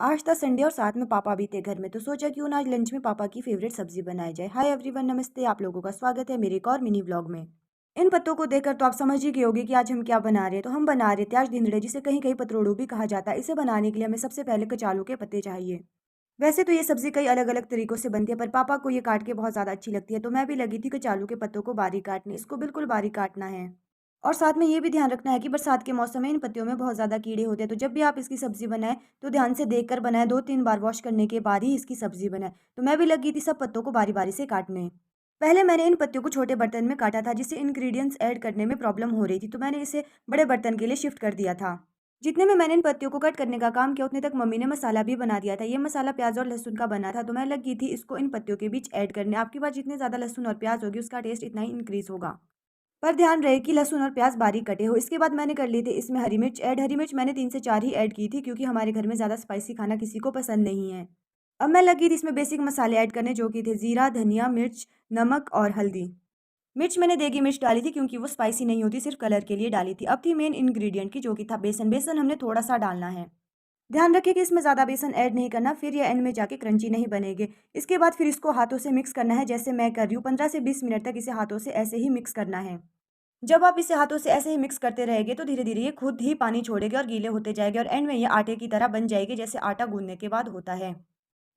आज था संडे और साथ में पापा भी थे घर में, तो सोचा क्यों ना आज लंच में पापा की फेवरेट सब्जी बनाई जाए। हाय एवरीवन, नमस्ते। आप लोगों का स्वागत है मेरे एक और मिनी व्लॉग में। इन पत्तों को देखकर तो आप समझ ही गए होगे कि आज हम क्या बना रहे हैं। तो हम बना रहे थे आज धिंदड़े, जिसे कहीं कहीं पतरोड़ू भी कहा जाता है। इसे बनाने के लिए हमें सबसे पहले कचालू के पत्ते चाहिए। वैसे तो ये सब्जी कई अलग अलग तरीकों से बनती है, पर पापा को ये काट के बहुत ज्यादा अच्छी लगती है, तो मैं भी लगी थी कचालू के पत्तों को बारीक काटने। इसको बिल्कुल बारीक काटना है। और साथ में ये भी ध्यान रखना है कि बरसात के मौसम में इन पत्तियों में बहुत ज़्यादा कीड़े होते हैं, तो जब भी आप इसकी सब्ज़ी बनाएं तो ध्यान से देखकर बनाएं। 2-3 बार वॉश करने के बाद ही इसकी सब्ज़ी बनाएं। तो मैं भी लगी थी सब पत्तों को बारी-बारी से काटने। पहले मैंने इन पत्तियों को छोटे बर्तन में काटा था, जिससे इंग्रेडिएंट्स ऐड करने में प्रॉब्लम हो रही थी, तो मैंने इसे बड़े बर्तन के लिए शिफ्ट कर दिया था। जितने में मैंने इन पत्तियों को कट करने का काम किया, उतने तक मम्मी ने मसाला भी बना दिया था। ये मसाला प्याज और लहसुन का बना था, तो मैं लगी थी इसको इन पत्तियों के बीच ऐड करने। आपके पास जितने ज़्यादा लहसुन और प्याज होगी, उसका टेस्ट इतना ही इंक्रीज होगा। पर ध्यान रहे कि लहसुन और प्याज बारीक कटे हो। इसके बाद मैंने कर लिए थे इसमें हरी मिर्च ऐड। हरी मिर्च मैंने 3 से 4 ही ऐड की थी, क्योंकि हमारे घर में ज़्यादा स्पाइसी खाना किसी को पसंद नहीं है। अब मैं लगी थी इसमें बेसिक मसाले ऐड करने, जो कि थे जीरा, धनिया, मिर्च, नमक और हल्दी। मिर्च मैंने देगी मिर्च डाली थी, क्योंकि वो स्पाइसी नहीं होती, सिर्फ कलर के लिए डाली थी। अब थी मेन इंग्रेडिएंट की, जो कि था बेसन। बेसन हमने थोड़ा सा डालना है। ध्यान रखिए कि इसमें ज़्यादा बेसन ऐड नहीं करना, फिर ये एंड में जाके क्रंची नहीं बनेगे। इसके बाद फिर इसको हाथों से मिक्स करना है, जैसे मैं कर रही हूँ। 15 से 20 मिनट तक इसे हाथों से ऐसे ही मिक्स करना है। जब आप इसे हाथों से ऐसे ही मिक्स करते रहेंगे, तो धीरे धीरे ये खुद ही पानी छोड़ेगा और गीले होते जाएंगे, और एंड में ये आटे की तरह बन जाएगी, जैसे आटा गूंदने के बाद होता है।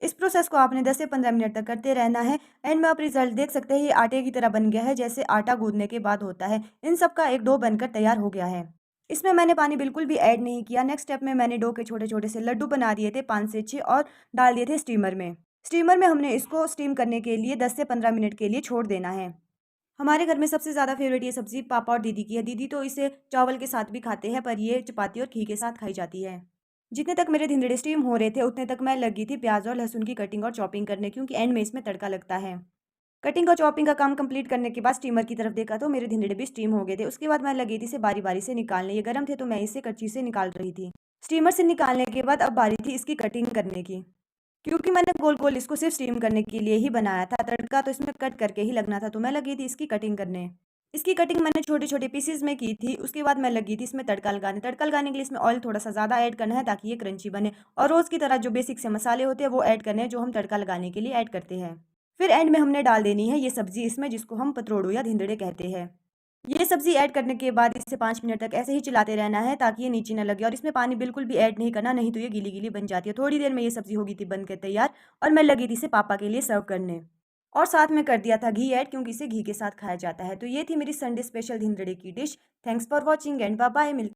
इस प्रोसेस को आपने 10 से 15 मिनट तक करते रहना है। एंड में आप रिजल्ट देख सकते हैं, ये आटे की तरह बन गया है, जैसे आटा गूंदने के बाद होता है। इन सब का एक डो बनकर तैयार हो गया है। इसमें मैंने पानी बिल्कुल भी ऐड नहीं किया। नेक्स्ट स्टेप में मैंने डो के छोटे छोटे से लड्डू बना दिए थे, 5 से 6, और डाल दिए थे स्टीमर में। स्टीमर में हमने इसको स्टीम करने के लिए 10 से 15 मिनट के लिए छोड़ देना है। हमारे घर में सबसे ज़्यादा फेवरेट ये सब्ज़ी पापा और दीदी की है। दीदी तो इसे चावल के साथ भी खाते हैं, पर ये चपाती और घी के साथ खाई जाती है। जितने तक मेरे धिंदड़े स्टीम हो रहे थे, उतने तक मैं लगी थी प्याज और लहसुन की कटिंग और चॉपिंग करने, क्योंकि एंड में इसमें तड़का लगता है। कटिंग और चॉपिंग का काम कंप्लीट करने के बाद स्टीमर की तरफ देखा, तो मेरे धिंदड़े भी स्टीम हो गए थे। उसके बाद मैं लगी थी इसे बारी-बारी से निकालने। ये गर्म थे, तो मैं इसे कच्ची से निकाल रही थी। स्टीमर से निकालने के बाद अब बारी थी इसकी कटिंग करने की। क्योंकि मैंने गोल-गोल इसको सिर्फ़ स्टीम करने के लिए ही बनाया था, तड़का तो इसमें कट करके ही लगना था, तो मैं लगी थी इसकी कटिंग करने। इसकी कटिंग मैंने छोटे-छोटे पीसेज़ में की थी। उसके बाद मैं लगी थी इसमें तड़का लगाने। तड़का लगाने के लिए इसमें ऑयल थोड़ा-सा ज़्यादा ऐड करना है, ताकि ये क्रंची बने, और रोज़ की तरह जो बेसिक से मसाले होते हैं वो ऐड करने हैं, जो हम तड़का लगाने के लिए ऐड करते हैं। फिर एंड में हमने डाल देनी है ये सब्ज़ी इसमें, जिसको हम पतरोड़ू या धिंदड़े कहते हैं। ये सब्ज़ी ऐड करने के बाद इसे 5 मिनट तक ऐसे ही चलाते रहना है, ताकि ये नीचे ना लगे, और इसमें पानी बिल्कुल भी ऐड नहीं करना, नहीं तो ये गीली-गीली बन जाती है। थोड़ी देर में ये सब्ज़ी हो गई थी बन के तैयार, और मैं लगी थी इसे पापा के लिए सर्व करने। और साथ में कर दिया था घी ऐड, क्योंकि इसे घी के साथ खाया जाता है। तो ये थी मेरी संडे स्पेशल धिंदड़े की dish. Thanks for watching and bye bye.